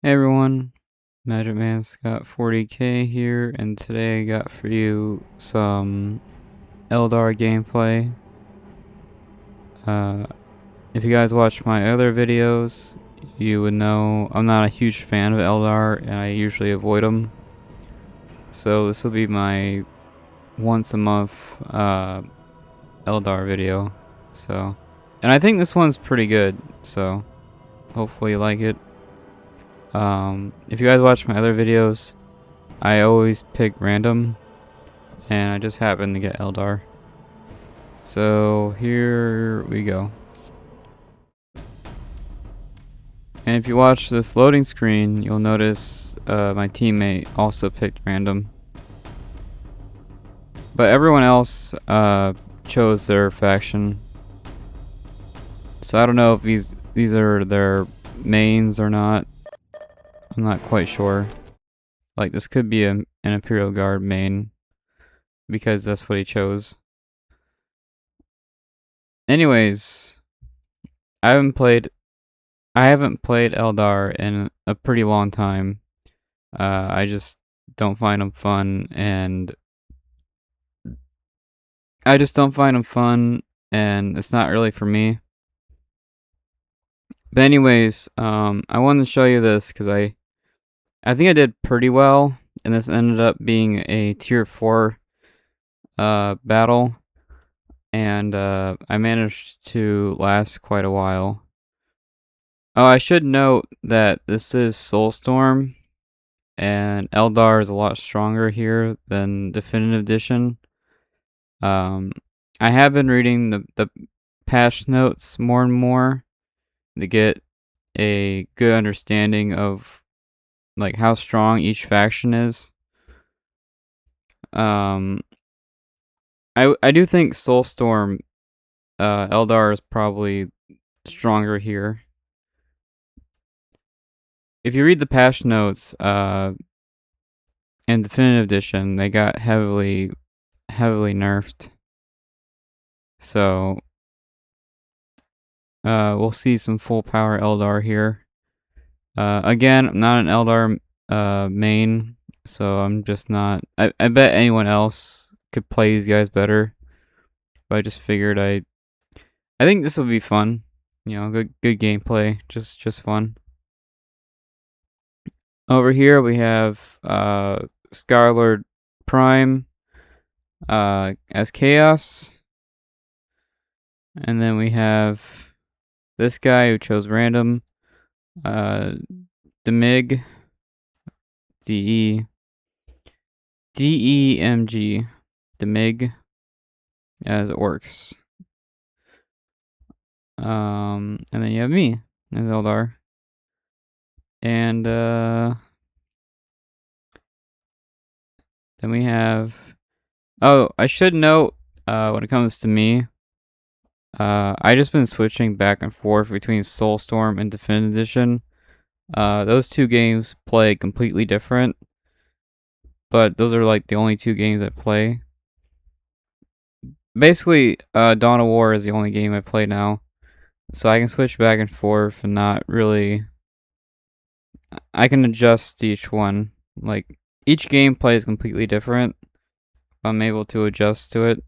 Hey everyone, Magic Man Scott 40k here, and today I got for you some Eldar gameplay. If you guys watch my other videos, you would know I'm not a huge fan of Eldar, and I usually avoid them. So this will be my once a month Eldar video. And I think this one's pretty good, so hopefully you like it. If you guys watch my other videos, I always pick random, and I just happened to get Eldar. So here we go. And if you watch this loading screen, you'll notice my teammate also picked random. But everyone else chose their faction. So I don't know if these are their mains or not. I'm not quite sure. Like, this could be an Imperial Guard main, because that's what he chose. Anyways, I haven't played Eldar in a pretty long time. I just don't find them fun, and it's not really for me. But anyways, I wanted to show you this because I think I did pretty well, and this ended up being a tier 4 battle, and I managed to last quite a while. Oh, I should note that this is Soulstorm, and Eldar is a lot stronger here than Definitive Edition. I have been reading the patch notes more and more to get a good understanding of like how strong each faction is. I do think Soulstorm Eldar is probably stronger here. If you read the patch notes in Definitive Edition, they got heavily nerfed. So we'll see some full power Eldar here. Again, I'm not an Eldar main, so I'm just not. I bet anyone else could play these guys better, but I just figured I think this will be fun. You know, good gameplay, just fun. Over here we have Scarlord Prime as Chaos, and then we have this guy who chose random, Demig, DEMG, Demig as Orcs. And then you have me as Eldar. And then we have. Oh, I should note when it comes to me, I just been switching back and forth between Soulstorm and Definitive Edition. Those two games play completely different, but those are like the only two games I play. Basically, Dawn of War is the only game I play now, so I can switch back and forth and not really. I can adjust to each one. Like, each game plays completely different. I'm able to adjust to it,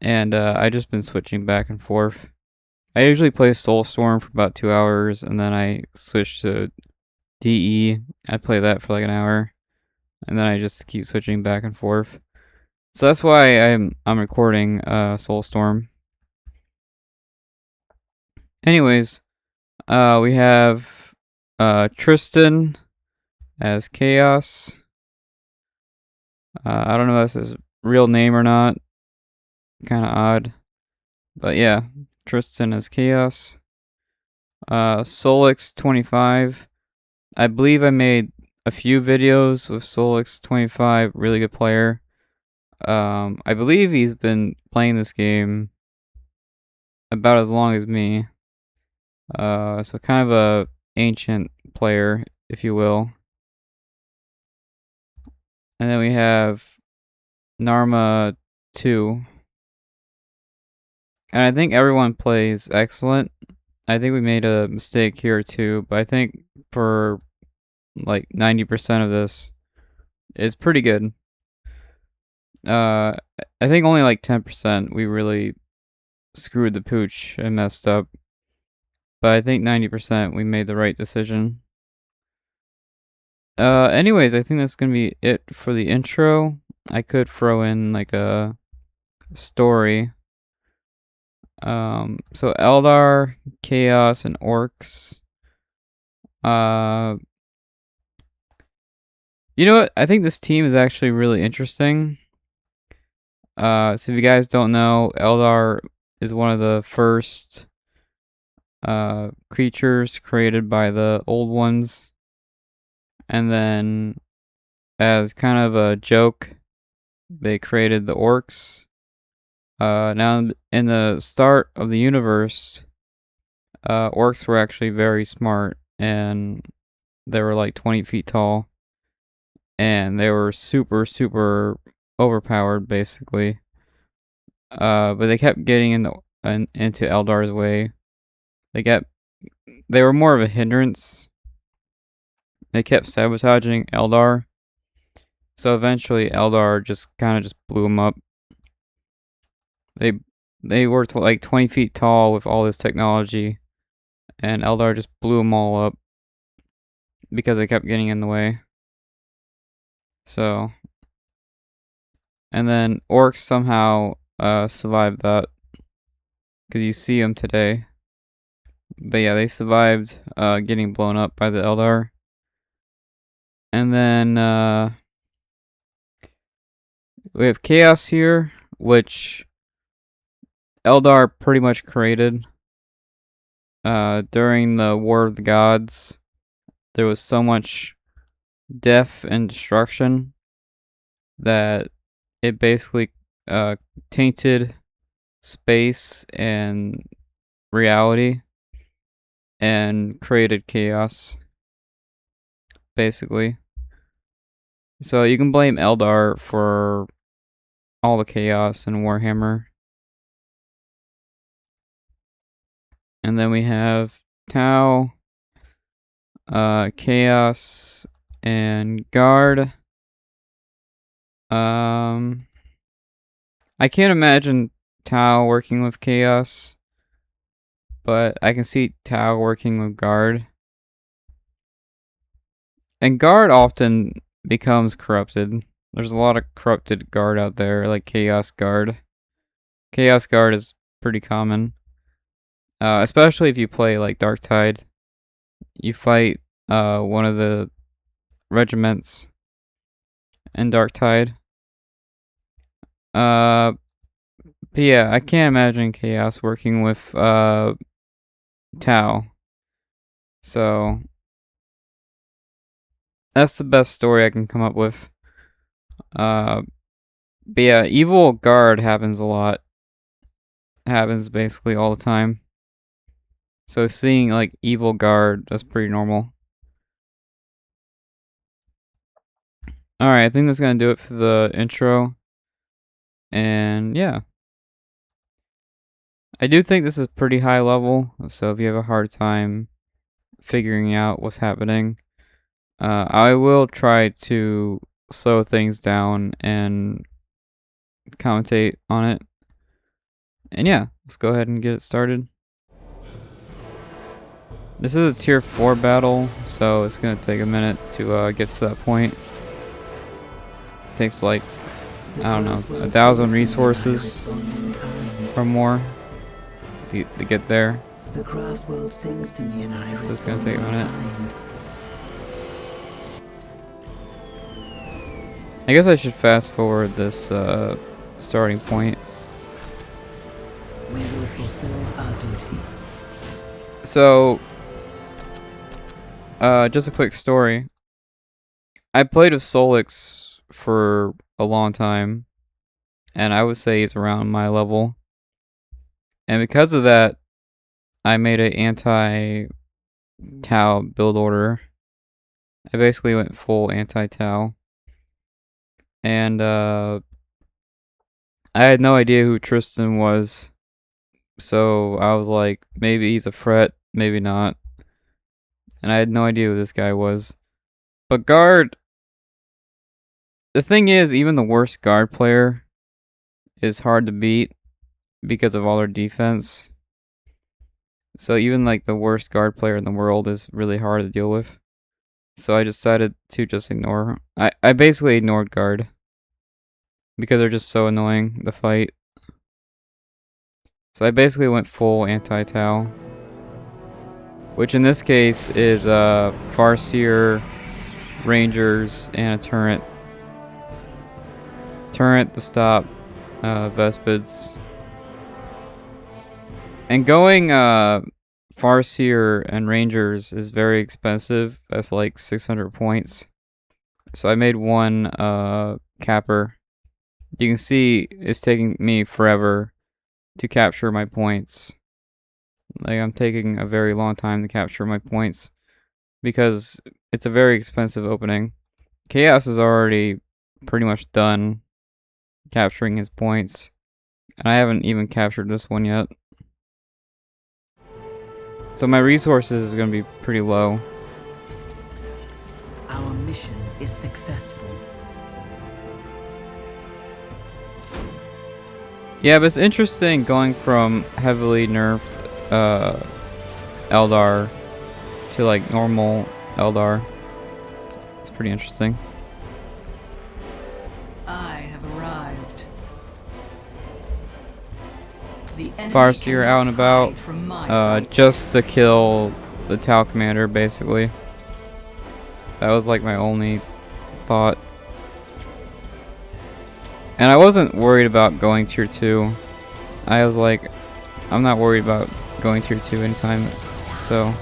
and I just been switching back and forth. I usually play Soulstorm for about 2 hours, and then I switch to DE. I play that for like an hour, and then I just keep switching back and forth. So that's why I'm recording Soulstorm. Anyways, we have Tristan as Chaos. I don't know if that's his real name or not. Kind of odd. But yeah, Tristan as Chaos. Solix25. I believe I made a few videos with Solix25. Really good player. I believe he's been playing this game about as long as me. So kind of a ancient player, if you will. And then we have Narma 2. And I think everyone plays excellent. I think we made a mistake here too, but I think for like 90% of this is pretty good. I think only like 10% we really screwed the pooch and messed up. But I think 90% we made the right decision. Anyways, I think that's gonna be it for the intro. I could throw in like a story. So Eldar, Chaos, and Orcs. Uh, you know what? I think this team is actually really interesting. So if you guys don't know, Eldar is one of the first creatures created by the old ones. And then as kind of a joke, they created the orcs. Now in the start of the universe, orcs were actually very smart, and they were like 20 feet tall, and they were super, super overpowered, basically. But they kept getting into Eldar's way. They were more of a hindrance. They kept sabotaging Eldar. So eventually Eldar just kind of blew them up. They were like 20 feet tall with all this technology, and Eldar just blew them all up because they kept getting in the way. So, and then orcs somehow survived that, because you see them today. But yeah, they survived getting blown up by the Eldar. And then we have Chaos here, which Eldar pretty much created. During the War of the Gods, there was so much death and destruction that it basically tainted space and reality and created chaos, basically. So you can blame Eldar for all the chaos in Warhammer. And then we have Tau, Chaos, and Guard. I can't imagine Tau working with Chaos, but I can see Tau working with Guard. And Guard often becomes corrupted. There's a lot of corrupted Guard out there, like Chaos Guard. Chaos Guard is pretty common. Especially if you play like Dark Tide. You fight one of the regiments in Dark Tide. But yeah, I can't imagine Chaos working with Tau. So that's the best story I can come up with. But yeah, evil guard happens a lot. Happens basically all the time. So seeing like evil guard, that's pretty normal. Alright, I think that's gonna do it for the intro. And yeah. I do think this is pretty high level, so if you have a hard time figuring out what's happening, I will try to slow things down and commentate on it. And yeah, let's go ahead and get it started. This is a tier 4 battle, so it's gonna take a minute to get to that point. It takes like, I don't know, 1,000 resources or more to get there. The craft world sings to me and I So it's gonna take a minute. I guess I should fast forward this starting point. We will fulfill our duty. So, just a quick story. I played with Solix for a long time, and I would say he's around my level. And because of that, I made an anti-Tau build order. I basically went full anti-Tau. And I had no idea who Tristan was. So I was like, maybe he's a threat, maybe not. And I had no idea who this guy was. But guard, the thing is, even the worst guard player is hard to beat because of all their defense. So even like the worst guard player in the world is really hard to deal with. So I decided to just ignore. I basically ignored guard because they're just so annoying to fight. So I basically went full anti-Tau, which in this case is Farseer, Rangers, and a turret. Turret to stop Vespids. And going Farseer and Rangers is very expensive. That's like 600 points. So I made one capper. You can see it's taking me forever to capture my points. Like, I'm taking a very long time to capture my points because it's a very expensive opening. Chaos is already pretty much done capturing his points, and I haven't even captured this one yet. So my resources is going to be pretty low. Our mission is successful. Yeah, but it's interesting going from heavily nerfed Eldar to like normal Eldar. It's pretty interesting. I have arrived. The enemy Farseer out and about, from my sight. just to kill the Tau commander, basically. That was like my only thought. And I wasn't worried about going tier 2. I was like, I'm not worried about going tier 2 anytime. So,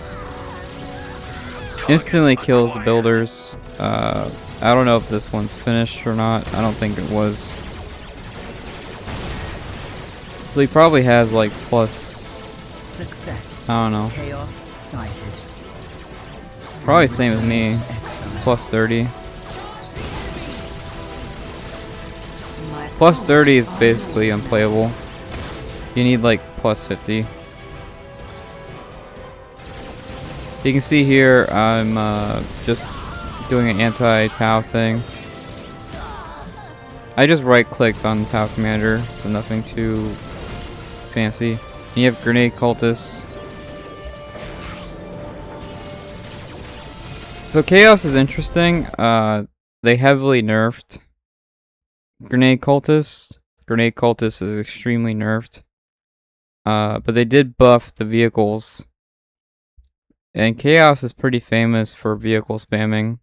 instantly kills the builders. I don't know if this one's finished or not. I don't think it was. So he probably has like plus, Success. I don't know. Chaos sighted. Probably same as me. Plus 30. My Plus 30 is basically unplayable. You need like plus 50. You can see here I'm just doing an anti-Tau thing. I just right-clicked on the Tau commander, so nothing too fancy. And you have grenade cultists. So Chaos is interesting. They heavily nerfed Grenade Cultist. Grenade Cultist is extremely nerfed. But they did buff the vehicles. And Chaos is pretty famous for vehicle spamming.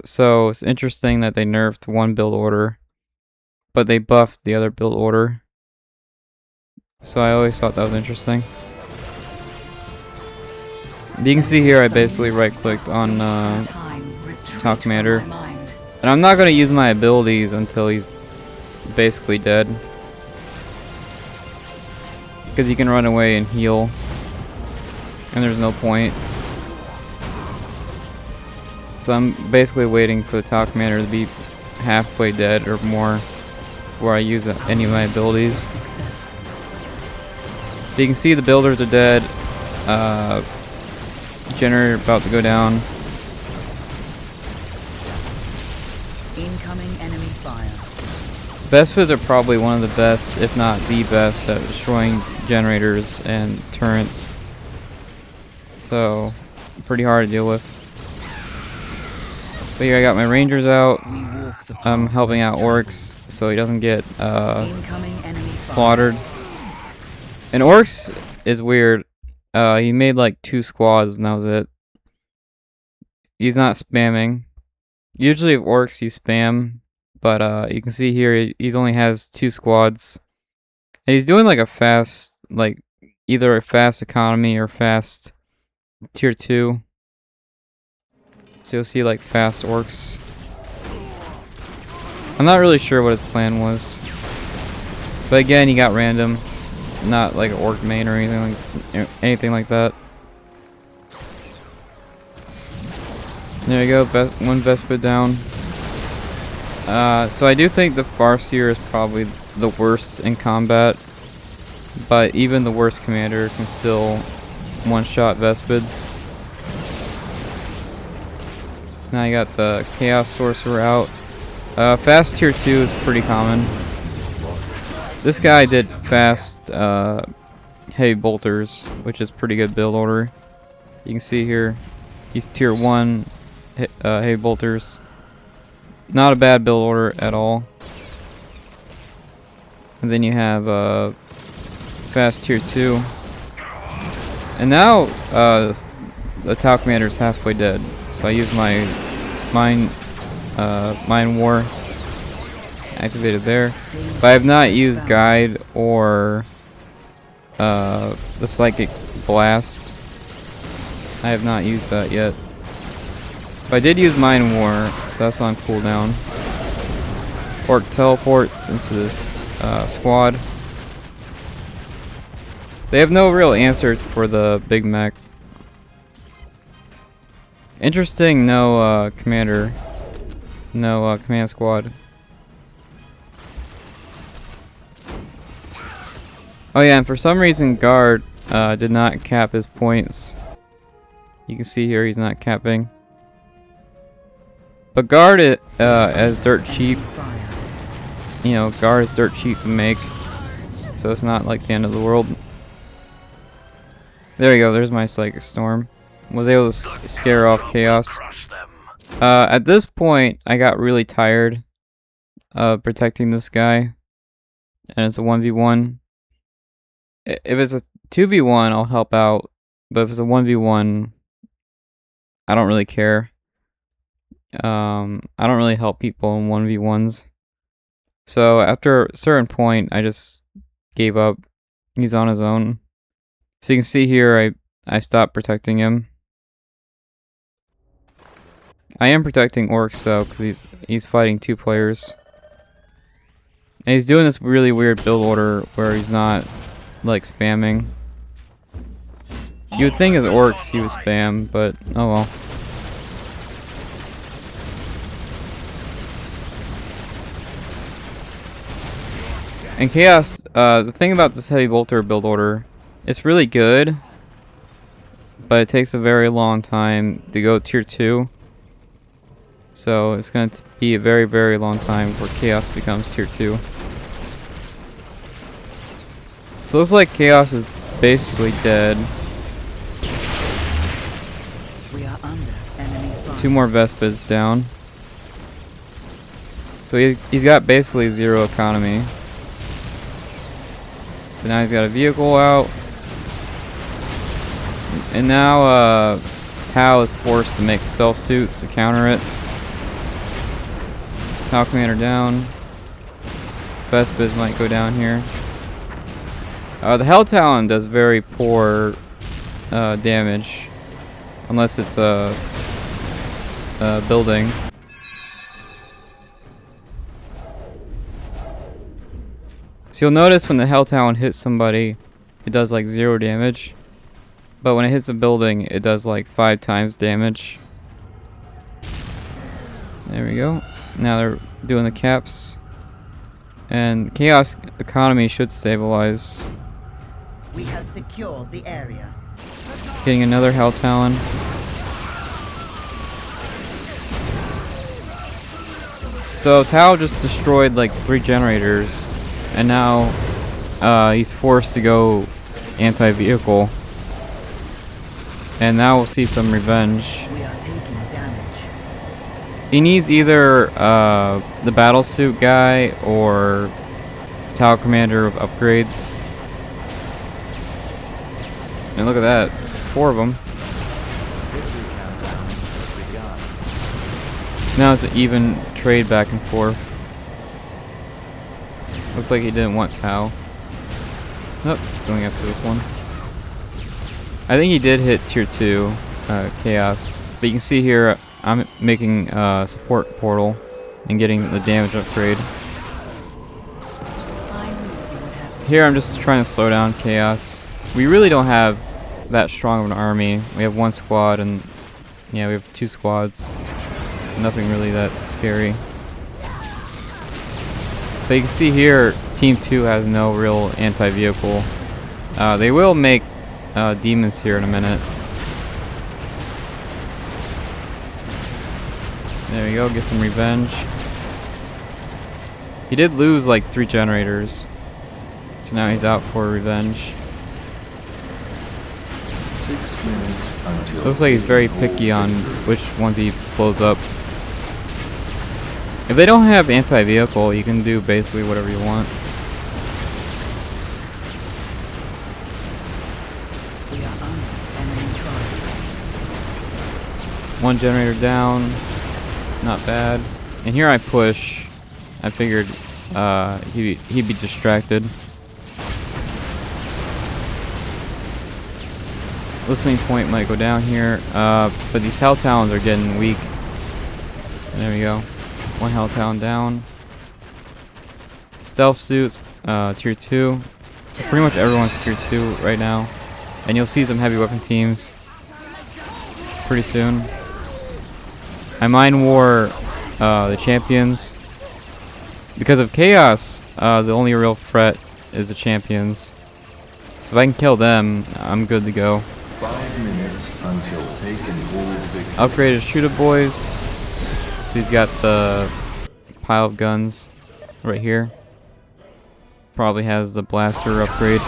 So it's interesting that they nerfed one build order, but they buffed the other build order. So I always thought that was interesting. You can see here I basically right-clicked on Tau Commander. And I'm not going to use my abilities until he's basically dead. Because he can run away and heal. And there's no point. So I'm basically waiting for the Tau Commander to be halfway dead or more before I use any of my abilities. You can see the builders are dead. Generator about to go down. Incoming enemy fire. Vespids are probably one of the best, if not the best, at destroying generators and turrets. So, pretty hard to deal with. But here I got my rangers out. I'm helping out orcs so he doesn't get Incoming enemy fire. slaughtered. And orcs is weird. He made like 2 squads and that was it. He's not spamming. Usually with orcs you spam, but you can see here he only has 2 squads. And he's doing like a fast, like either a fast economy or fast tier 2. So you'll see like fast orcs. I'm not really sure what his plan was. But again, he got random. Not like an orc main or anything like that. There you go, one Vespid down. So I do think the Farseer is probably the worst in combat, but even the worst commander can still one-shot Vespids. Now you got the Chaos Sorcerer out. Fast tier 2 is pretty common. This guy did fast heavy bolters, which is pretty good build order. You can see here, he's tier 1 heavy bolters. Not a bad build order at all. And then you have fast tier 2. And now the Tau Commander is halfway dead. So I use my Mind War activated there. But I have not used Guide or the Psychic Blast. I have not used that yet. But I did use Mind War, so that's on cooldown. Orc teleports into this squad. They have no real answer for the Big Mech. Interesting, no commander. No command squad. Oh yeah, and for some reason Guard did not cap his points. You can see here he's not capping. But Guard as dirt cheap. You know, Guard is dirt cheap to make. So it's not like the end of the world. There you go, there's my Psychic Storm. Was able to scare off Chaos. At this point, I got really tired of protecting this guy. And it's a 1v1. If it's a 2v1, I'll help out. But if it's a 1v1, I don't really care. I don't really help people in 1v1s. So after a certain point, I just gave up. He's on his own. So you can see here, I stopped protecting him. I am protecting Orcs though, because he's fighting 2 players. And he's doing this really weird build order where he's not like spamming. You would think as Orcs he would spam, but oh well. And Chaos, the thing about this Heavy Bolter build order, it's really good, but it takes a very long time to go tier 2. So it's going to be a very, very long time before Chaos becomes tier 2. So it looks like Chaos is basically dead. We are under enemy fire. 2 more Vespas down. So he's got basically 0 economy. But now he's got a vehicle out. And now Tau is forced to make stealth suits to counter it. Tau Commander down. Vespas might go down here. The Hell Talon does very poor damage. Unless it's a building. So you'll notice when the Hell Talon hits somebody, it does like 0 damage. But when it hits a building, it does like 5 times damage. There we go. Now they're doing the caps. And Chaos economy should stabilize. We have secured the area. Getting another Hell Talon. So Tau just destroyed like 3 generators. And now he's forced to go anti-vehicle. And now we'll see some revenge. We are taking damage. He needs either the battle suit guy or Tau Commander of upgrades. And look at that, 4 of them. Now it's an even trade back and forth. Looks like he didn't want Tau. Nope, going after this one. I think he did hit tier 2 Chaos. But you can see here I'm making support portal and getting the damage upgrade. Here I'm just trying to slow down Chaos. We really don't have that strong of an army. We have 1 squad and yeah, we have 2 squads. So nothing really that scary. But you can see here Team 2 has no real anti-vehicle. They will make demons here in a minute. There we go, get some revenge. He did lose like 3 generators. So now he's out for revenge. 6 minutes until. Looks like he's very picky on which ones he blows up. If they don't have anti-vehicle, you can do basically whatever you want. We are under enemy fire. 1 generator down. Not bad. And here I push. I figured he'd be distracted. Listening point might go down here. But these Hell Talons are getting weak. There we go. 1 Hell Talon down. Stealth suits, tier 2. So pretty much everyone's tier 2 right now. And you'll see some heavy weapon teams pretty soon. I mind war the champions. Because of chaos, the only real threat is the champions. So if I can kill them, I'm good to go. 5 minutes until take and hold victory. Upgraded shooter boys. So he's got the pile of guns right here. Probably has the blaster upgrade.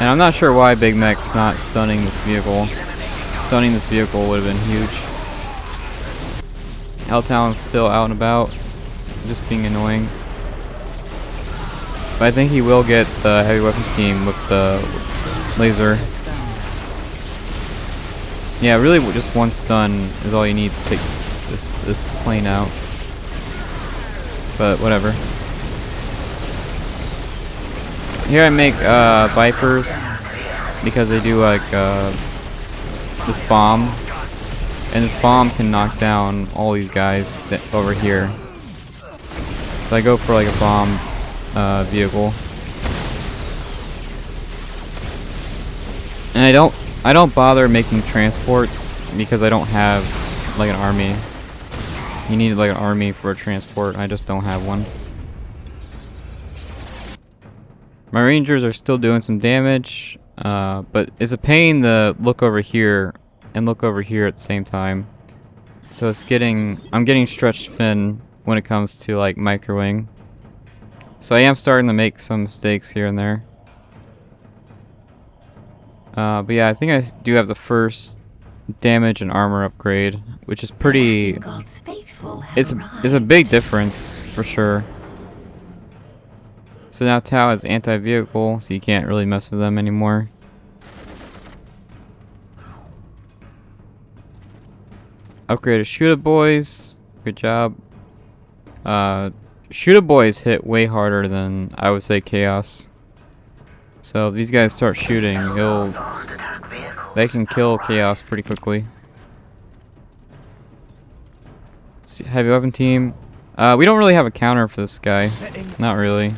And I'm not sure why Big Mech's not stunning this vehicle. Stunning this vehicle would have been huge. Hell Talon's still out and about. Just being annoying. But I think he will get the heavy weapon team with the laser. Yeah, really just 1 stun is all you need to take this plane out. But whatever. Here I make Vipers because they do like this bomb. And this bomb can knock down all these guys over here. So I go for like a bomb vehicle. And I don't bother making transports because I don't have like an army. You need like an army for a transport. I just don't have one. My rangers are still doing some damage, but it's a pain to look over here and look over here at the same time. So I'm getting stretched thin when it comes to like microwing. So I am starting to make some mistakes here and there. But yeah, I think I do have the first damage and armor upgrade, which is pretty. It's a big difference for sure. So now Tau has anti-vehicle, so you can't really mess with them anymore. Upgraded shooter boys, good job. Shooter boys hit way harder than I would say chaos. So if these guys start shooting, they can kill chaos pretty quickly. Heavy weapon team. We don't really have a counter for this guy. Not really.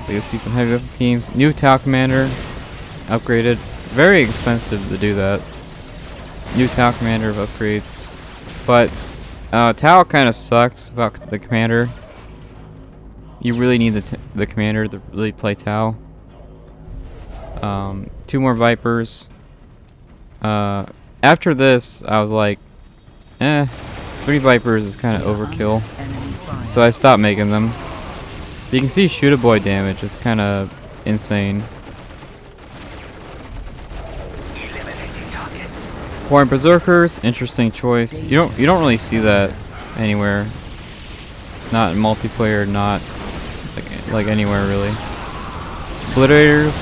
You'll see some heavy weapon teams. New Tau commander. Upgraded. Very expensive to do that. New Tau commander of upgrades. But Tau kind of sucks about the commander. You really need the commander to really play Tau. 2 more Vipers. After this, I was like, 3 Vipers is kind of overkill. So I stopped making them. You can see shooter boy damage is kind of insane. Foreign berserkers, interesting choice. You don't really see that anywhere. Not in multiplayer, not like anywhere really. Obliterators.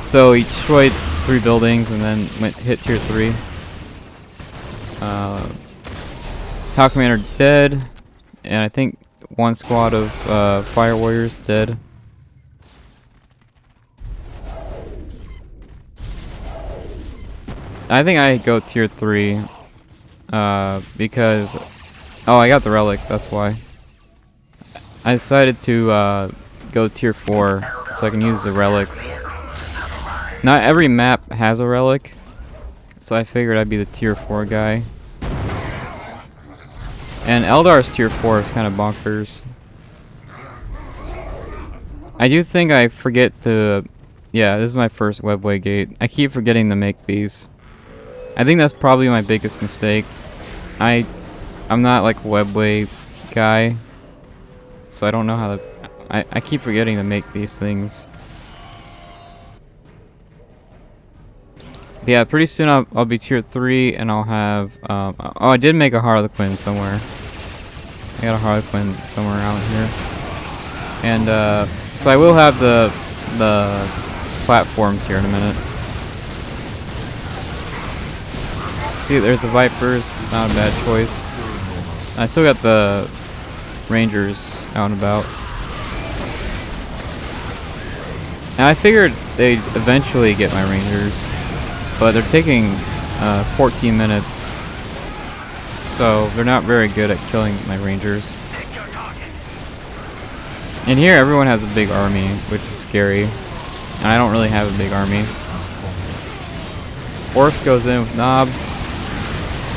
So he destroyed 3 buildings and then hit tier 3. Tau commander dead, and I think 1 squad of fire warriors dead. I think I go tier 3 because I got the relic, that's why. I decided to go tier 4 so I can use the relic. Not every map has a relic, so I figured I'd be the tier 4 guy. And Eldar's tier 4 is kind of bonkers. I do think I forget to Yeah, this is my first webway gate. I keep forgetting to make these. I think that's probably my biggest mistake. I'm not like a webway guy, so I don't know how to. I keep forgetting to make these things. But yeah, pretty soon I'll be tier 3 and I'll have. Oh, I did make a Harlequin somewhere. I got a Harlequin somewhere around here, and so I will have the platforms here in a minute. See, there's the Vipers, not a bad choice. I still got the Rangers out and about. And I figured they'd eventually get my Rangers, but they're taking 14 minutes, so they're not very good at killing my Rangers. And here everyone has a big army, which is scary. And I don't really have a big army. Horse goes in with knobs.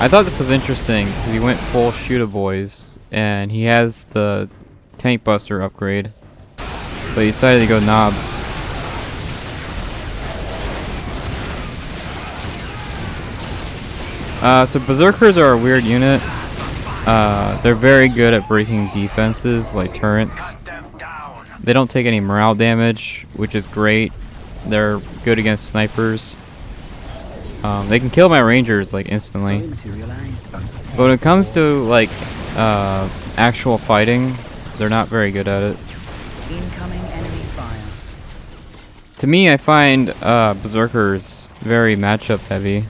I thought this was interesting because he went full Shoota Boys, and he has the Tank Buster upgrade, but he decided to go knobs. So Berserkers are a weird unit. They're very good at breaking defenses like turrets. They don't take any morale damage, which is great. They're good against snipers. They can kill my Rangers like instantly. But when it comes to like actual fighting, they're not very good at it. Incoming enemy fire. To me, I find Berserkers very matchup heavy.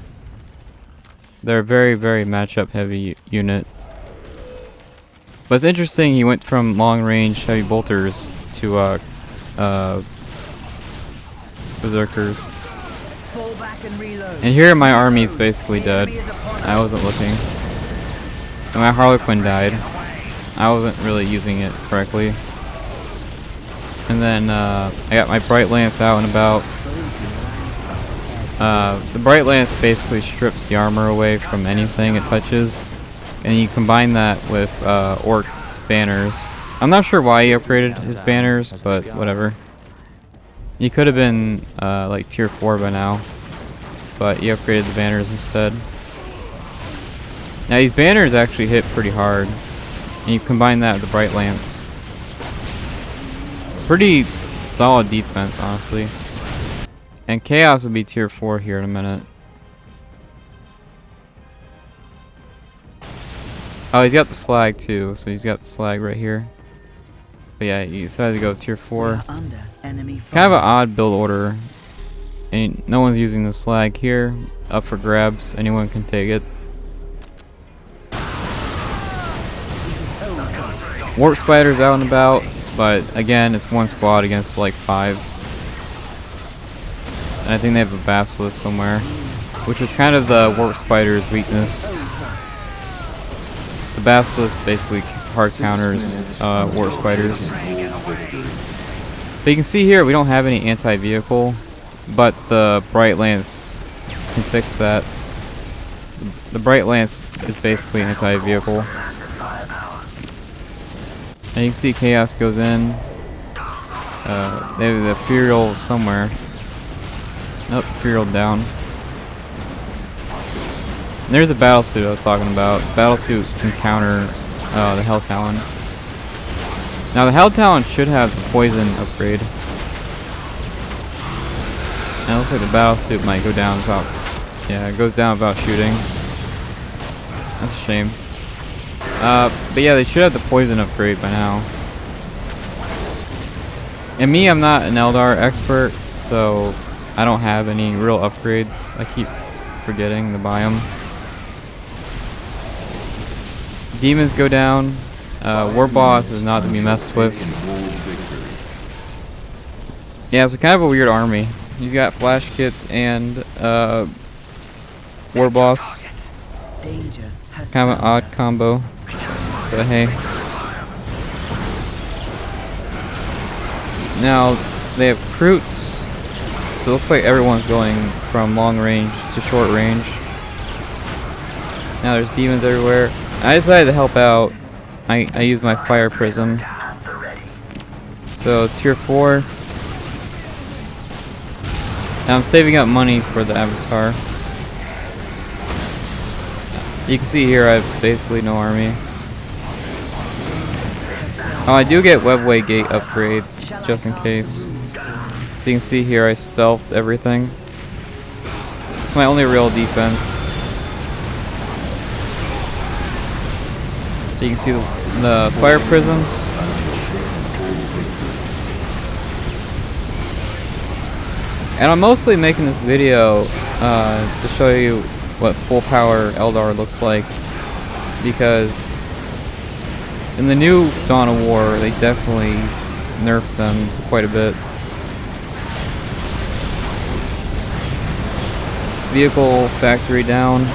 They're a very, very matchup heavy unit. But it's interesting he went from long range heavy bolters to Berserkers. Fall back and reload. And here my army's basically dead. I wasn't looking. And my Harlequin died. I wasn't really using it correctly. And then I got my Bright Lance out and about. The Bright Lance basically strips the armor away from anything it touches. And you combine that with Orc's banners. I'm not sure why he upgraded his banners, but whatever. He could have been like tier 4 by now, but he upgraded the banners instead. Now these banners actually hit pretty hard, and you combine that with the Bright Lance. Pretty solid defense, honestly. And Chaos will be tier 4 here in a minute. Oh, he's got the slag too, so he's got the slag right here. But yeah, he decided to go tier 4. Under enemy fire. Kind of an odd build order. And no one's using the slag here. Up for grabs, anyone can take it. Warp Spider's out and about, but again, it's one squad against like 5. And I think they have a Basilisk somewhere, which is kind of the Warp Spider's weakness. The Basilisk basically hard counters Warp Spiders. But you can see here we don't have any anti-vehicle, but the Bright Lance can fix that. The Bright Lance is basically anti-vehicle. And you can see Chaos goes in. They have the Furial somewhere. Nope, Furial down. And there's a Battlesuit I was talking about. Battlesuit can counter the Hell Talon. Now the Hell Talon should have the poison upgrade. And it looks like the Battlesuit might go down without... Yeah, it goes down without shooting. That's a shame. But yeah, they should have the poison upgrade by now. And me, I'm not an Eldar expert, so I don't have any real upgrades. I keep forgetting to buy them. Demons go down. War Boss is not to be messed with. Yeah, it's kind of a weird army. He's got flash kits and War Boss. Danger has Kind of an odd combo, but hey. Now they have Kroots, so it looks like everyone's going from long range to short range. Now there's demons everywhere. I decided to help out. I used my Fire Prism. So tier 4. And I'm saving up money for the avatar. You can see here I have basically no army. Oh, I do get webway gate upgrades, just in case. So you can see here I stealthed everything. It's my only real defense. You can see the fire prism. And I'm mostly making this video to show you what full power Eldar looks like, because in the new Dawn of War they definitely nerfed them quite a bit. Vehicle factory down,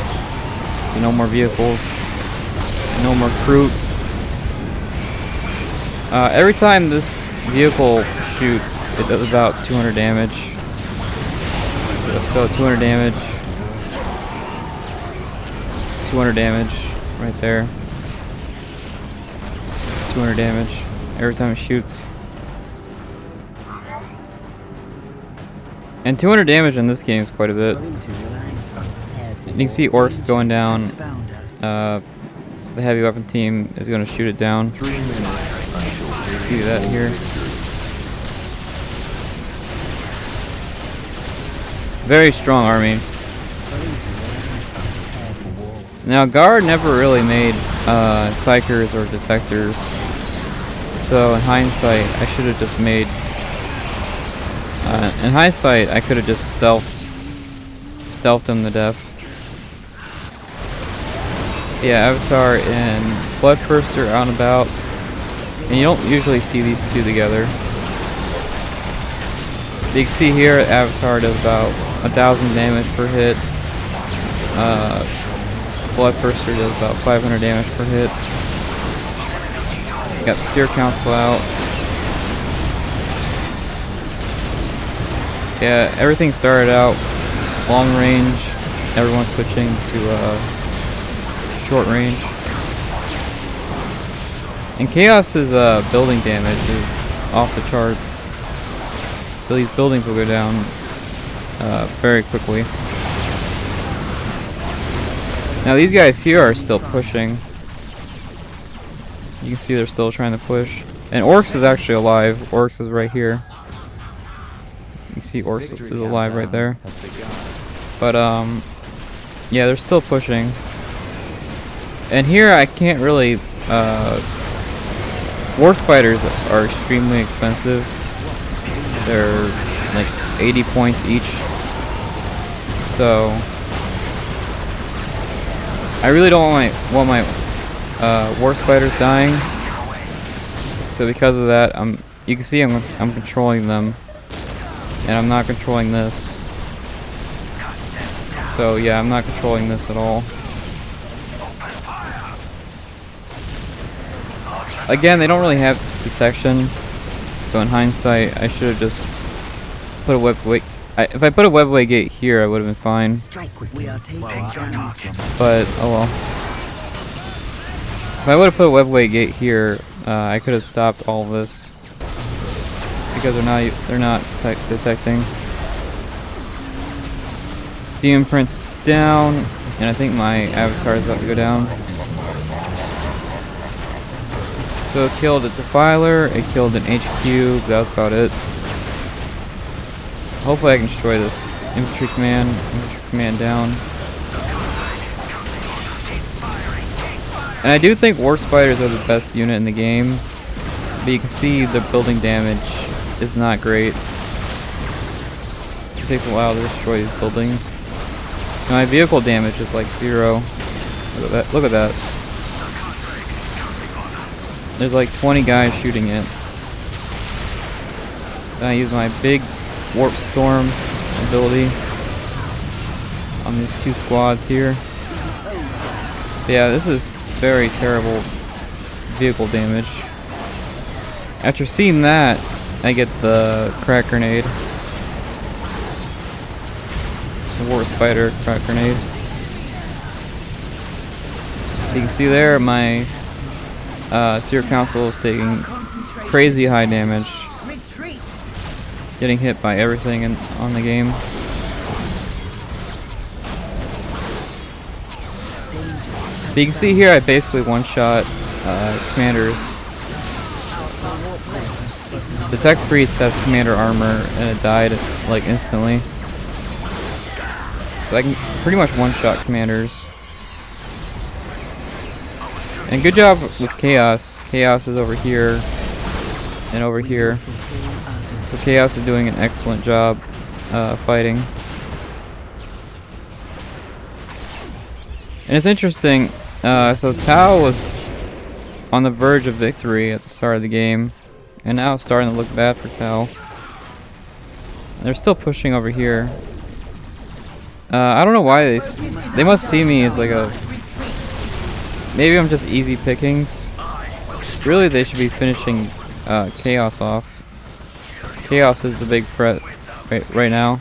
so no more vehicles, no more recruit. Every time this vehicle shoots, it does about 200 damage. So 200 damage. 200 damage right there. 200 damage every time it shoots. And 200 damage in this game is quite a bit. You can see orcs going down. The heavy weapon team is going to shoot it down. 3 minutes until See that here. Very strong army. Now Guard never really made psychers or detectors, so in hindsight I should have just made in hindsight I could have just stealthed them to death. Yeah, Avatar and Bloodthirster out and about, and you don't usually see these two together. You can see here Avatar does about 1,000 damage per hit. Bloodthirster does about 500 damage per hit. Got the Seer Council out. Yeah, everything started out long range. Everyone's switching to short range. And Chaos's building damage is off the charts. So these buildings will go down very quickly. Now these guys here are still pushing. You can see they're still trying to push. And Orcs is actually alive. Orcs is right here. You can see Orcs is alive right there. But yeah, they're still pushing. And here I can't really War Spiders are extremely expensive. They're like 80 points each. So I really don't want my War Spiders dying. So because of that, you can see I'm controlling them, and I'm not controlling this. So yeah, I'm not controlling this at all. Again, they don't really have detection, so in hindsight, I should have just put a webway. If I put a webway gate here, I would have been fine. But oh well. If I would have put a webway gate here, I could have stopped all this because they're not detecting. The imprint's down, and I think my avatar is about to go down. So it killed a Defiler, it killed an HQ, that was about it. Hopefully I can destroy this infantry command down. And I do think War Spiders are the best unit in the game, but you can see the building damage is not great. It takes a while to destroy these buildings. And my vehicle damage is like 0. Look at that. Look at that. There's like 20 guys shooting it. Then I use my big Warp Storm ability on these 2 squads here. But yeah, this is very terrible vehicle damage. After seeing that, I get the crack grenade. The War Spider crack grenade. You can see there my Seer Council is taking crazy high damage. Getting hit by everything on the game. But you can see here I basically one-shot commanders. The Tech Priest has commander armor and it died like instantly. So I can pretty much one-shot commanders. And good job with Chaos. Chaos is over here and over here. So Chaos is doing an excellent job fighting. And it's interesting, so Tau was on the verge of victory at the start of the game, and now it's starting to look bad for Tau. They're still pushing over here. I don't know why they must see me as like a... Maybe I'm just easy pickings. Really, they should be finishing Chaos off. Chaos is the big threat right now.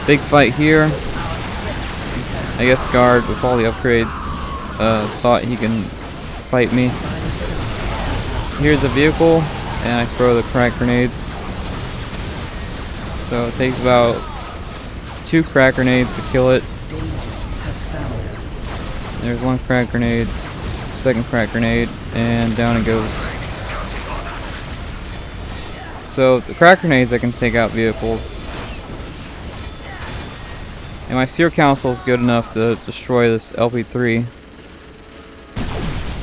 Big fight here. I guess Guard, with all the upgrades, thought he can fight me. Here's a vehicle, and I throw the crack grenades. So it takes about 2 crack grenades to kill it. There's 1 crack grenade, 2nd crack grenade, and down it goes. So the crack grenades, I can take out vehicles. And my Seer Council is good enough to destroy this LP3.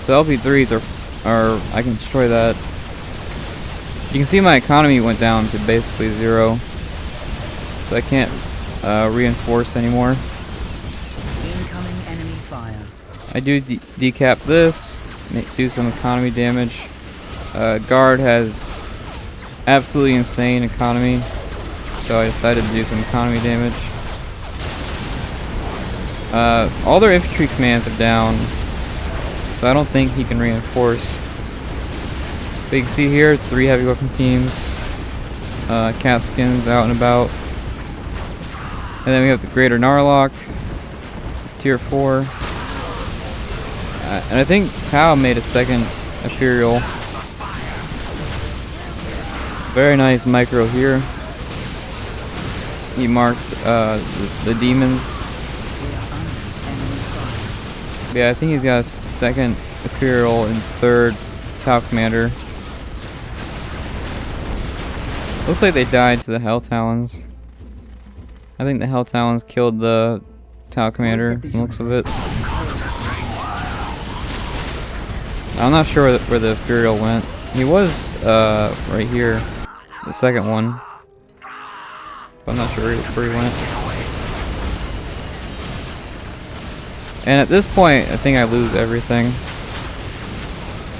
So LP3s are I can destroy that. You can see my economy went down to basically 0. So I can't reinforce anymore. Incoming enemy fire. I do decap this, do some economy damage. Guard has absolutely insane economy, so I decided to do some economy damage. All their infantry commands are down, so I don't think he can reinforce. But you can see here, 3 heavy weapon teams, Catskins out and about. And then we have the Greater Narlock, tier 4. And I think Tau made a 2nd Ethereal. Very nice micro here. He marked the demons. Yeah, I think he's got a 2nd Ethereal and 3rd Tau Commander. Looks like they died to the Hell Talons. I think the Hell Talons killed the Tau Commander, from the looks of it. I'm not sure where the Ethereal went. He was right here, the 2nd one. But I'm not sure where he went. And at this point, I think I lose everything.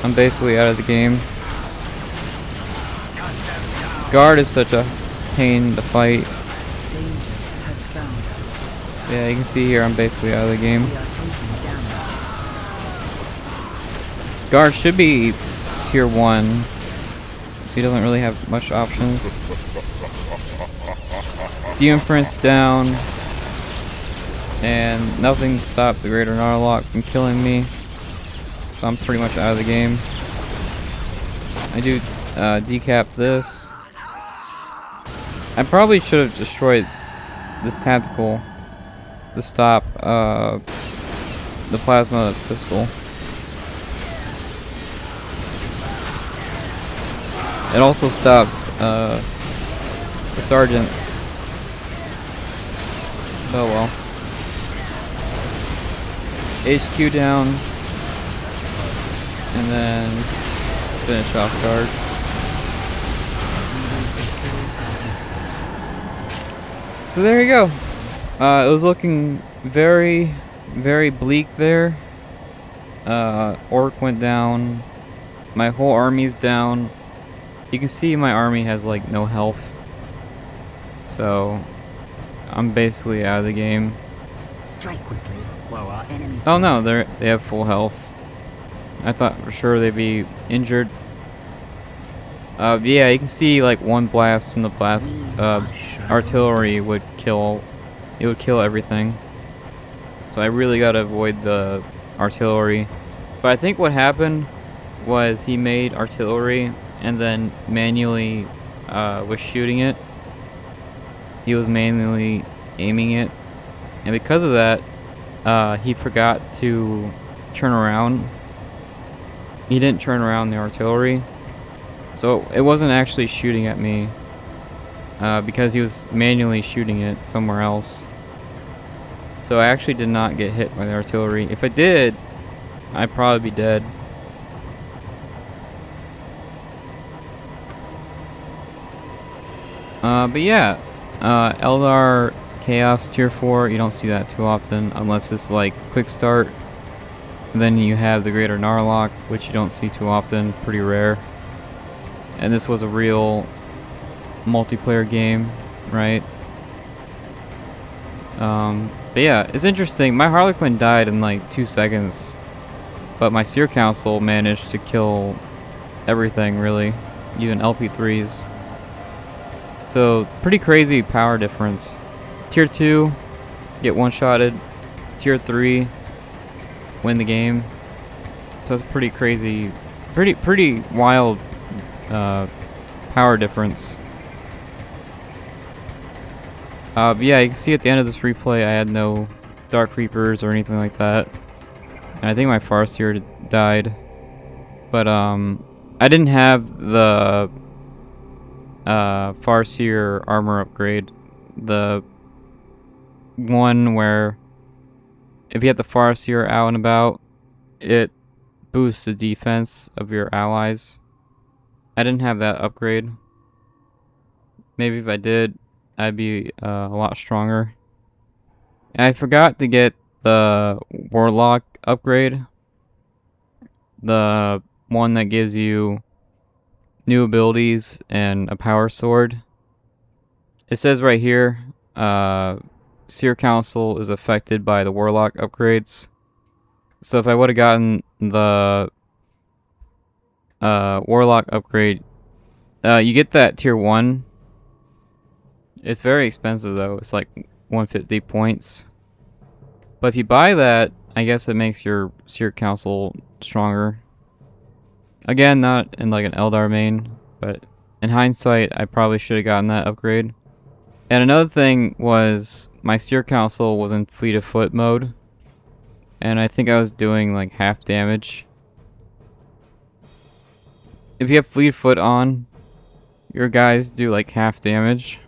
I'm basically out of the game. Guard is such a pain to fight. Yeah, you can see here I'm basically out of the game. Guard should be tier 1, so he doesn't really have much options. Demon Prince down, and nothing stopped the Greater Narlock from killing me, so I'm pretty much out of the game. I do decap this. I probably should have destroyed this tactical to stop the plasma pistol. It also stops the sergeants. Oh well. HQ down, and then finish off Guard. So there you go. It was looking very, very bleak there. Orc went down. My whole army's down. You can see my army has like no health. So I'm basically out of the game. Strike quickly while our enemies. Oh no, they have full health. I thought for sure they'd be injured. Yeah, you can see like one blast from the blast artillery would kill. It would kill everything. So I really gotta avoid the artillery. But I think what happened was he made artillery and then manually was shooting it. He was manually aiming it, and because of that, he forgot to turn around. He didn't turn around the artillery, so it wasn't actually shooting at me because he was manually shooting it somewhere else. So I actually did not get hit by the artillery. If I did, I'd probably be dead. But yeah, Eldar Chaos Tier 4, you don't see that too often unless it's like Quick Start. Then you have the Greater Narlock, which you don't see too often, pretty rare. And this was a real multiplayer game, right? But yeah, it's interesting. My Harlequin died in like 2 seconds, but my Seer Council managed to kill everything, really, even LP3s. So, pretty crazy power difference. Tier 2, get one-shotted. Tier 3, win the game. So it's pretty crazy, pretty wild power difference. But yeah, you can see at the end of this replay I had no Dark Reapers or anything like that. And I think my Farseer died. But I didn't have the Farseer armor upgrade. The one where if you have the Farseer out and about, it boosts the defense of your allies. I didn't have that upgrade. Maybe if I did, I'd be a lot stronger. And I forgot to get the Warlock upgrade. The one that gives you new abilities and a power sword. It says right here, Seer Council is affected by the Warlock upgrades. So if I would have gotten the Warlock upgrade, you get that tier 1. It's very expensive though. It's like 150 points. But if you buy that, I guess it makes your Seer Council stronger. Again, not in like an Eldar main, but in hindsight, I probably should have gotten that upgrade. And another thing was my Seer Council was in Fleet of Foot mode. And I think I was doing like half damage. If you have Fleet of Foot on, your guys do like half damage.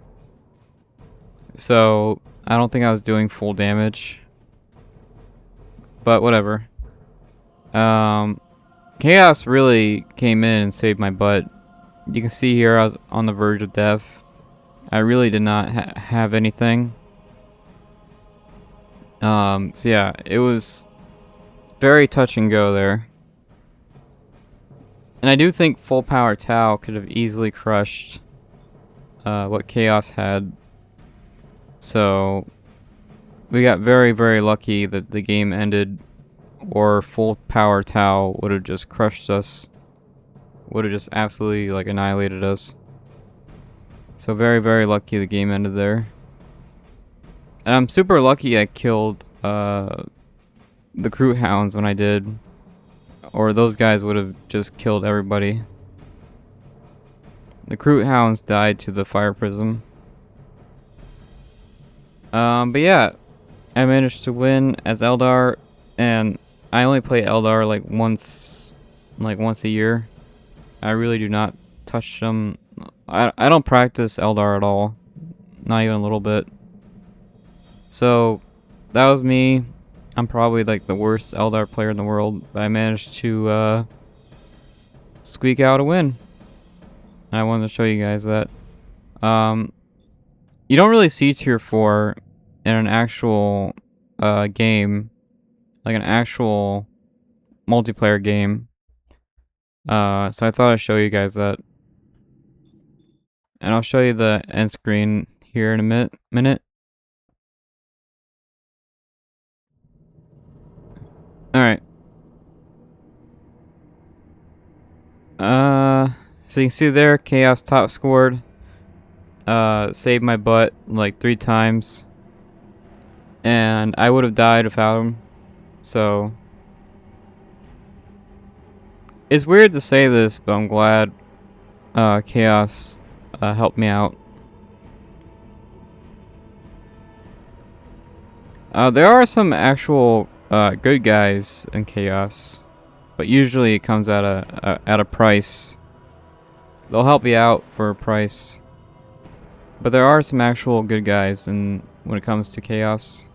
So I don't think I was doing full damage. But whatever. Chaos really came in and saved my butt. You can see here I was on the verge of death. I really did not have anything. So yeah, it was very touch and go there. And I do think full power Tau could have easily crushed what Chaos had. So we got very, very lucky that the game ended, or full power Tau would have just crushed us. Would have just absolutely like annihilated us. So very, very lucky the game ended there. And I'm super lucky I killed the Crew Hounds when I did. Or those guys would have just killed everybody. The Crew Hounds died to the Fire Prism. But yeah, I managed to win as Eldar, and I only play Eldar like once a year. I really do not touch them. I don't practice Eldar at all, not even a little bit. So that was me. I'm probably like the worst Eldar player in the world, but I managed to squeak out a win. And I wanted to show you guys that. You don't really see tier 4 in an actual game, like an actual multiplayer game. So I thought I'd show you guys that. And I'll show you the end screen here in a minute. Alright. So you can see there, Chaos top scored. Saved my butt like 3 times. And I would have died without him. So it's weird to say this, but I'm glad Chaos helped me out. There are some actual good guys in Chaos, but usually it comes at a price. They'll help you out for a price, but there are some actual good guys when it comes to Chaos.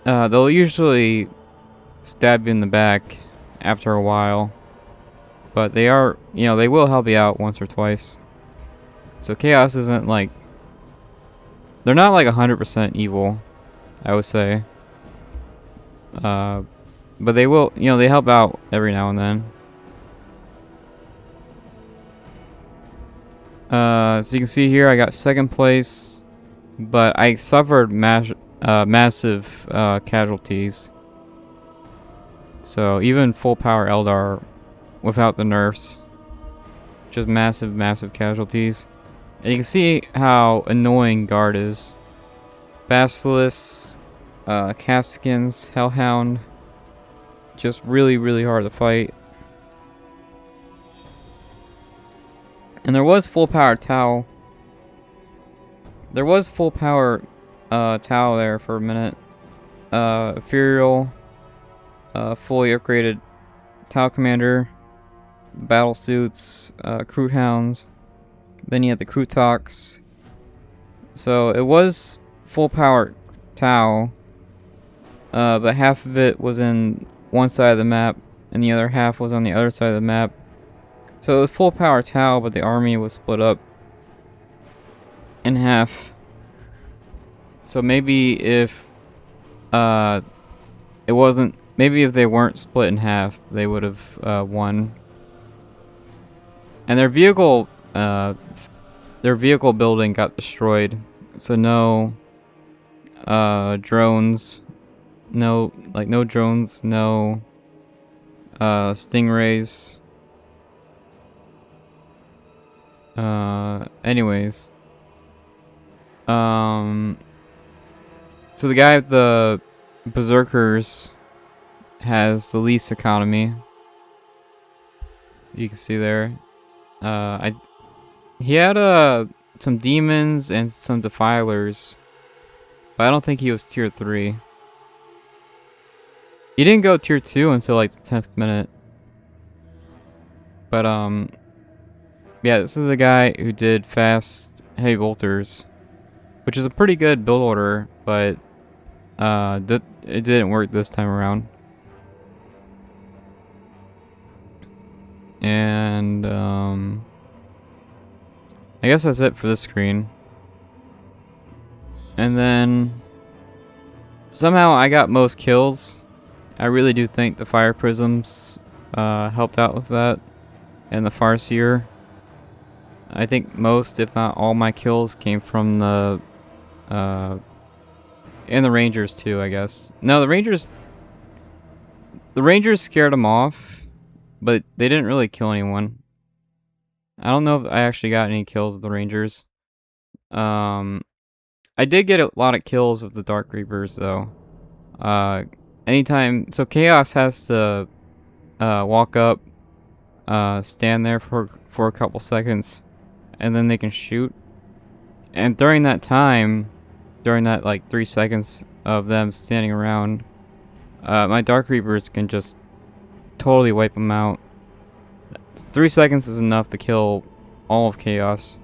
They'll usually stab you in the back after a while, but they are, they will help you out once or twice. So Chaos isn't like, they're not like 100% evil, I would say. But they will, they help out every now and then. So you can see here I got 2nd place, but I suffered massive casualties. So even full power Eldar without the nerfs, just massive casualties. And you can see how annoying Guard is. Basilisk, Caskins, Hellhound, just really hard to fight. And there was full power Tau. There was full power Tau there for a minute. Ethereal, fully upgraded Tau Commander, battle suits, Crew Hounds. Then you had the Crew Talks. So it was full power Tau, but half of it was in one side of the map, and the other half was on the other side of the map. So it was full power Tau, but the army was split up in half. So maybe if maybe if they weren't split in half, they would have won. And their vehicle building got destroyed. So no drones, no drones, no stingrays. Anyways. So the guy with the Berserkers has the least economy. You can see there. He had some demons and some defilers, but I don't think he was tier 3. He didn't go tier 2 until like the 10th minute. But yeah, this is a guy who did fast heavy bolters, which is a pretty good build order, but it didn't work this time around. And I guess that's it for this screen. And then somehow I got most kills. I really do think the fire prisms helped out with that, and the Farseer. I think most, if not all, my kills came from the and the Rangers too, I guess. No, the Rangers scared them off, but they didn't really kill anyone. I don't know if I actually got any kills with the Rangers. I did get a lot of kills with the Dark Reapers though. Anytime, so Chaos has to walk up, stand there for a couple seconds, and then they can shoot. And during that time, during that like 3 seconds of them standing around, my Dark Reapers can just totally wipe them out. 3 seconds is enough to kill all of Chaos.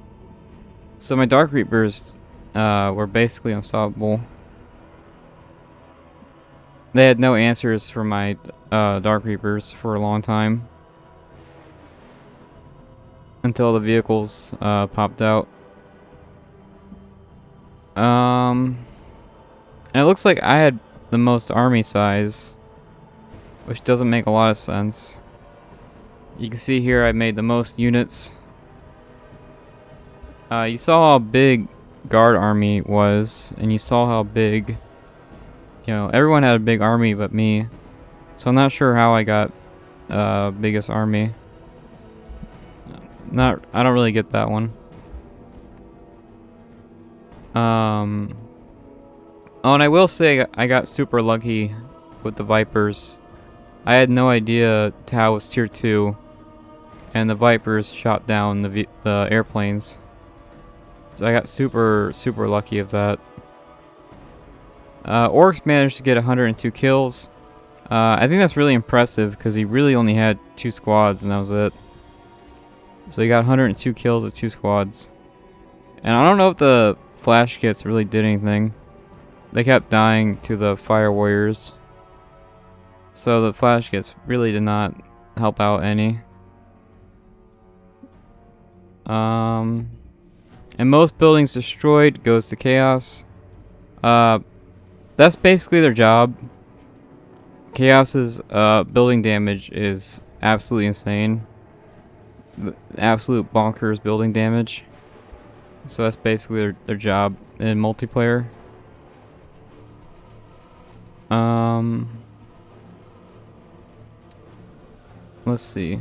So my Dark Reapers were basically unstoppable. They had no answers for my Dark Reapers for a long time, until the vehicles popped out. And it looks like I had the most army size, which doesn't make a lot of sense. You can see here I made the most units. You saw how big Guard army was, and you saw how big, everyone had a big army but me. So I'm not sure how I got biggest army. I don't really get that one. Oh, and I will say I got super lucky with the Vipers. I had no idea Tau was tier 2, and the Vipers shot down the airplanes. So I got super lucky of that. Orcs managed to get 102 kills. I think that's really impressive because he really only had 2 squads and that was it. So he got 102 kills with 2 squads. And I don't know if the flash kits really did anything. They kept dying to the fire warriors. So the flash kits really did not help out any. And most buildings destroyed goes to chaos. That's basically their job. Chaos's building damage is absolutely insane. Absolute bonkers building damage. So that's basically their job in multiplayer. Let's see.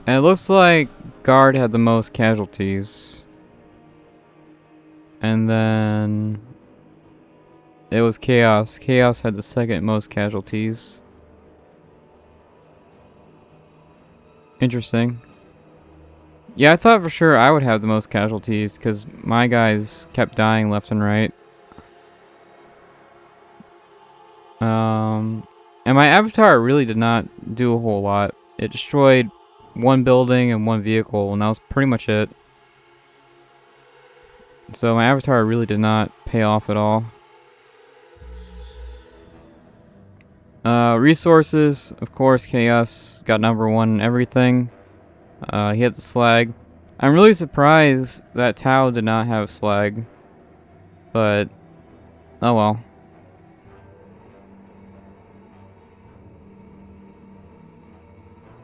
And it looks like Guard had the most casualties. And then it was Chaos. Chaos had the second most casualties. Interesting. Yeah, I thought for sure I would have the most casualties because my guys kept dying left and right. And my avatar really did not do a whole lot. It destroyed 1 building and 1 vehicle, and that was pretty much it. So my avatar really did not pay off at all. Resources, of course, Chaos got #1 in everything. He had the slag. I'm really surprised that Tau did not have slag. But, oh well.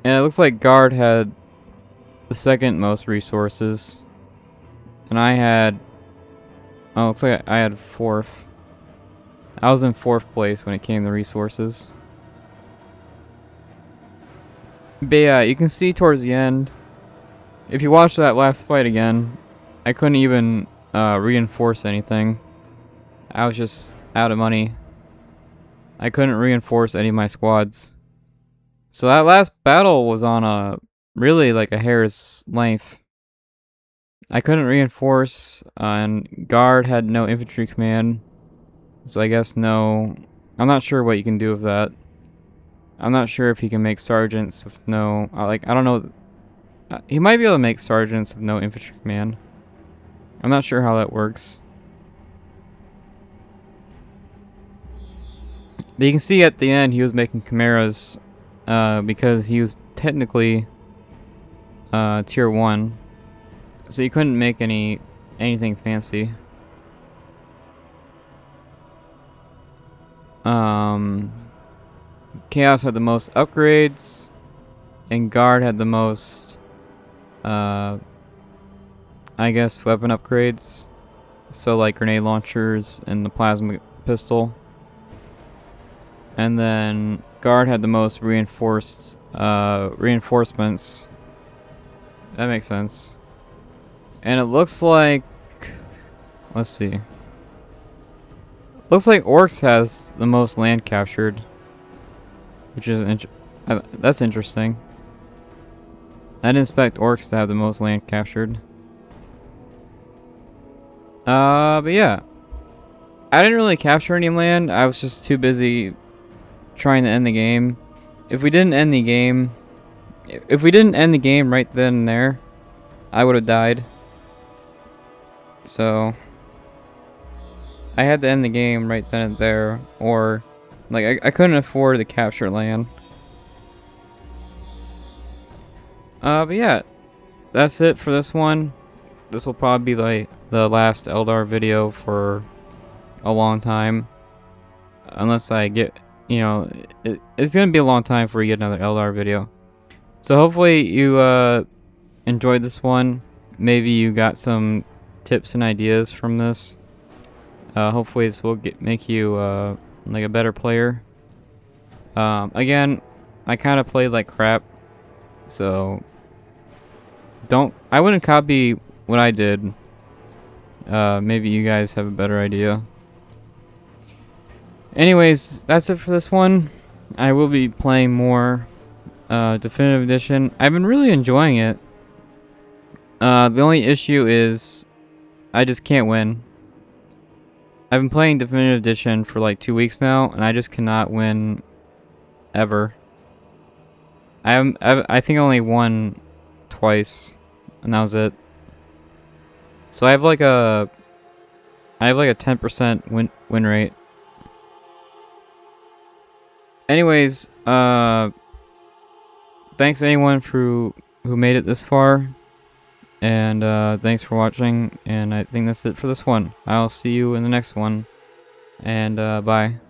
And it looks like Guard had the second most resources. And I had... Oh, it looks like I had 4th. I was in 4th place when it came to resources. But yeah, you can see towards the end, if you watch that last fight again, I couldn't even reinforce anything. I was just out of money. I couldn't reinforce any of my squads. So that last battle was on a really like a hair's length. I couldn't reinforce, and Guard had no infantry command. So I guess no... I'm not sure what you can do with that. I'm not sure if he can make sergeants with no... I don't know... He might be able to make sergeants with no infantry command. I'm not sure how that works. But you can see at the end he was making chimeras because he was technically tier 1. So you couldn't make anything fancy. Chaos had the most upgrades, and Guard had the most, I guess, weapon upgrades. So like grenade launchers and the plasma pistol. And then Guard had the most reinforcements. That makes sense. And it looks like, let's see. Looks like Orcs has the most land captured, which is that's interesting. I didn't expect Orcs to have the most land captured. But yeah, I didn't really capture any land. I was just too busy trying to end the game. If we didn't end the game right then and there, I would have died. So I had to end the game right then and there, or like I couldn't afford to capture land. But yeah, that's it for this one. This will probably be like the last Eldar video for a long time, unless I get, you know, it's gonna be a long time before you get another Eldar video. So hopefully you enjoyed this one. Maybe you got some tips and ideas from this. Hopefully this will make you like a better player. Again, I kind of played like crap, so I wouldn't copy what I did. Maybe you guys have a better idea. Anyways, that's it for this one. I will be playing more Definitive Edition. I've been really enjoying it. The only issue is I just can't win. I've been playing Definitive Edition for like 2 weeks now, and I just cannot win ever. I think I only won twice, and that was it. So I have like a 10% win rate. Anyways, thanks anyone who made it this far, and thanks for watching. And I think that's it for this one. I'll see you in the next one, and bye.